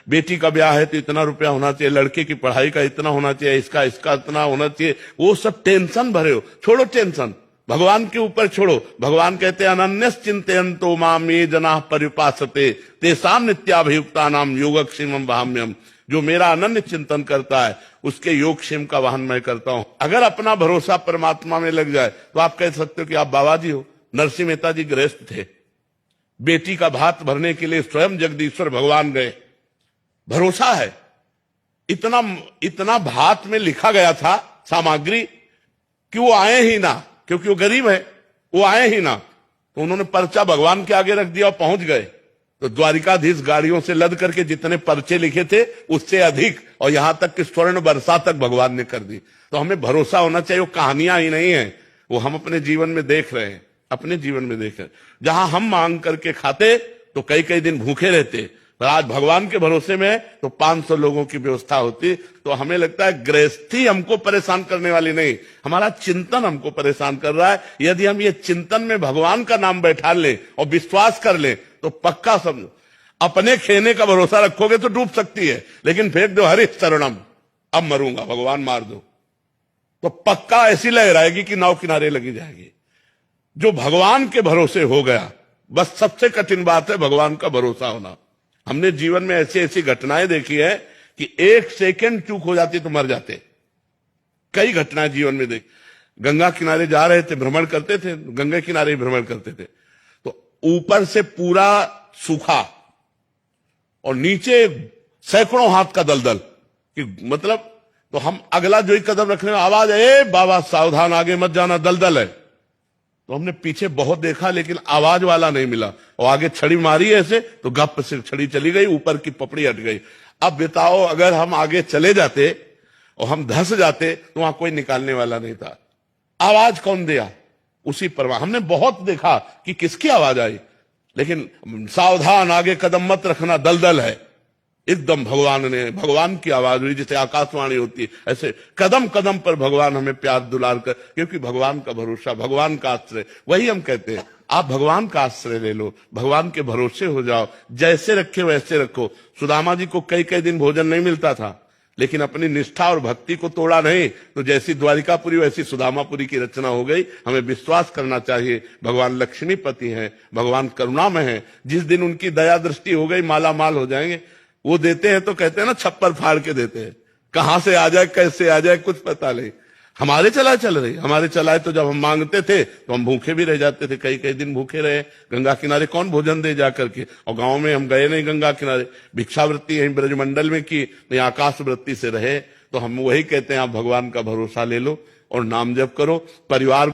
बेटी का ब्याह है तो इतना रुपया होना चाहिए, लड़के की पढ़ाई का इतना होना चाहिए, इसका इतना होना चाहिए, वो सब टेंशन भरे हो। छोड़ो टेंशन, भगवान के ऊपर छोड़ो। भगवान कहते हैं अनन्यस चिंतयन्तो माम ये जनाः पर्युपासते तेषां नित्याभियुक्ता नाम योगक्षेमम वहाम्यहम्। जो मेरा अनन्य चिंतन करता है उसके योगक्षेम का वाहन मैं करता हूं। अगर अपना भरोसा परमात्मा में लग जाए तो आप कह सकते हो कि आप बाबा जी हो। नरसिंह मेहता जी गृहस्थ थे, बेटी का भात भरने के लिए स्वयं जगदीश्वर भगवान गए। भरोसा है, इतना इतना भात में लिखा गया था सामग्री कि वो आए ही ना, क्योंकि वो गरीब है, वो आए ही ना। तो उन्होंने पर्चा भगवान के आगे रख दिया और पहुंच गए। तो द्वारिकाधीश गाड़ियों से लद करके जितने पर्चे लिखे थे उससे अधिक, और यहां तक कि स्वर्ण वर्षा तक भगवान ने कर दी। तो हमें भरोसा होना चाहिए, वो कहानियां ही नहीं है, वो हम अपने जीवन में देख रहे हैं, अपने जीवन में देख रहे हैं। जहां हम मांग करके खाते तो कई कई दिन भूखे रहते, पर आज भगवान के भरोसे में है तो 500 लोगों की व्यवस्था होती। तो हमें लगता है गृहस्थी हमको परेशान करने वाली नहीं, हमारा चिंतन हमको परेशान कर रहा है। यदि हम ये चिंतन में भगवान का नाम बैठा लें और विश्वास कर लें तो पक्का समझो, अपने खेने का भरोसा रखोगे तो डूब सकती है, लेकिन फेंक दो हरि शरणम, अब मरूंगा भगवान मार दो, तो पक्का ऐसी लहराएगी कि नाव किनारे लगी जाएगी। जो भगवान के भरोसे हो गया, बस सबसे कठिन बात है भगवान का भरोसा होना। हमने जीवन में ऐसी ऐसी घटनाएं देखी है कि 1 सेकंड चूक हो जाती तो मर जाते। कई घटनाएं जीवन में देख, गंगा किनारे जा रहे थे, भ्रमण करते थे, गंगा किनारे ही भ्रमण करते थे, तो ऊपर से पूरा सूखा और नीचे सैकड़ों हाथ का दलदल, कि मतलब तो हम अगला जो ही कदम रखने में आवाज है, बाबा सावधान आगे मत जाना दलदल है। तो हमने पीछे बहुत देखा लेकिन आवाज वाला नहीं मिला, और आगे छड़ी मारी ऐसे तो गप से छड़ी चली गई, ऊपर की पपड़ी हट गई। अब बताओ अगर हम आगे चले जाते और हम धंस जाते तो वहां कोई निकालने वाला नहीं था। आवाज कौन दिया? उसी परवाह। हमने बहुत देखा कि किसकी आवाज आई, लेकिन सावधान आगे कदम मत रखना दलदल है, एकदम भगवान की आवाज हुई, जैसे आकाशवाणी होती है, ऐसे कदम कदम पर भगवान हमें प्यार दुलार कर, क्योंकि भगवान का भरोसा, भगवान का आश्रय, वही हम कहते हैं आप भगवान का आश्रय ले लो, भगवान के भरोसे हो जाओ, जैसे रखे वैसे रखो। सुदामा जी को कई कई दिन भोजन नहीं मिलता था, लेकिन अपनी निष्ठा और भक्ति को तोड़ा नहीं, तो जैसी द्वारिकापुरी वैसी सुदामापुरी की रचना हो गई। हमें विश्वास करना चाहिए भगवान लक्ष्मीपति हैं, भगवान करुणामय हैं। जिस दिन उनकी दया दृष्टि हो गई माला माल हो जाएंगे। वो देते हैं तो कहते हैं ना छप्पर फाड़ के देते हैं, कहां से आ जाए कैसे आ जाए कुछ पता नहीं। हमारे चलाए चल रही, हमारे चलाए तो जब हम मांगते थे तो हम भूखे भी रह जाते थे, कई कई दिन भूखे रहे। गंगा किनारे कौन भोजन दे जाकर के, और गांव में हम गए नहीं गंगा किनारे, भिक्षावृत्ति यहीं ब्रजमंडल में की, नहीं आकाश वृत्ति से रहे। तो हम वही कहते हैं आप भगवान का भरोसा ले लो और नाम जप करो। परिवार